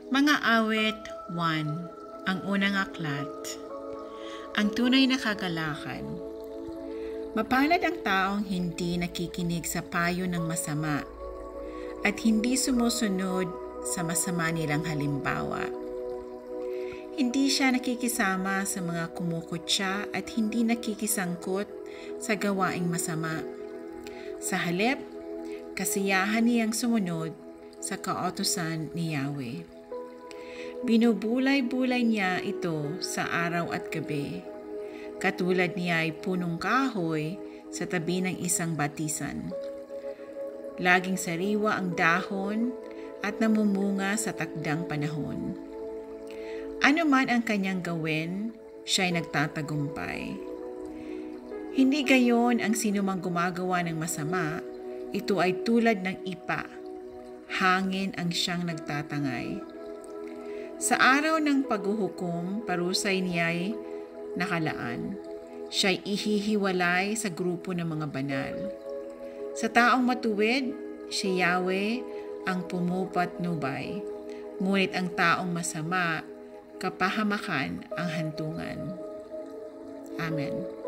Mga awit 1. Ang unang aklat. Ang tunay na kagalakan. Mapalad ang taong hindi nakikinig sa payo ng masama at hindi sumusunod sa masama nilang halimbawa. Hindi siya nakikisama sa mga kumukutya at hindi nakikisangkot sa gawaing masama. Sa halip, kasiyahan niyang sumunod sa kautusan ni Yahweh. Binubulay-bulay niya ito sa araw at gabi. Katulad niya ay punong kahoy sa tabi ng isang batisan. Laging sariwa ang dahon at namumunga sa takdang panahon. Ano man ang kanyang gawin, siya'y nagtatagumpay. Hindi gayon ang sinumang gumagawa ng masama, ito ay tulad ng ipa. Hangin ang siyang nagtatangay. Sa araw ng paghuhukom, parusay niya'y nakalaan. Siya'y ihihiwalay sa grupo ng mga banal. Sa taong matuwid, si Yahweh ang pumupatnubay. Ngunit ang taong masama, kapahamakan ang hantungan. Amen.